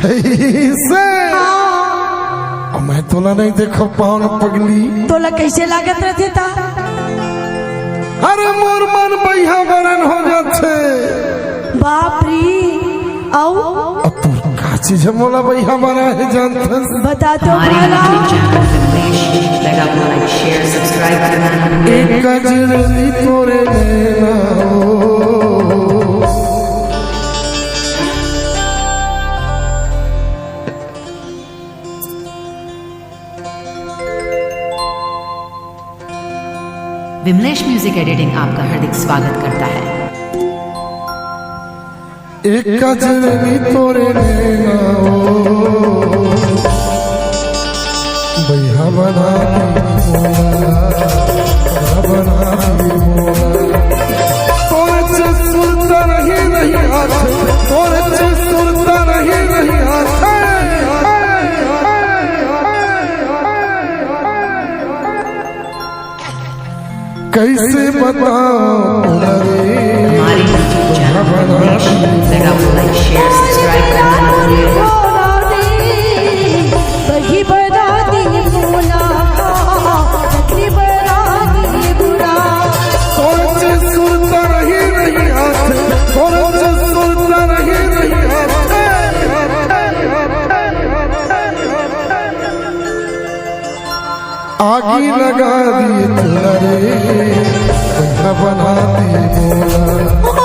से मैं तोला नहीं देखो पावन पगली तोला कैसे लागत रहते था। अरे मोर मन बैहा बरन हो जाते बाप रे आओ तू का चीज मोला बैहा बरा है जानते बता तो भला एक गजरली तोरे नैना विमलेश म्यूजिक एडिटिंग आपका हार्दिक स्वागत करता है। एक गजरली तोरे नैना बैहा बना बना तोरे सुरता नहीं हाथ तोरे सुरता नहीं हाथ कैसे बताऊं हमारे यूट्यूब चैनल विमलेश म्यूजिक आप लाइक शेयर सब्सक्राइब करना ना बही बड़ा दी बोला तकली बड़ा दी बुरा सोच सुरता नहीं हाथ सोच सुरता नहीं हाथ आगी लगा दी तुलरे बना दी बोला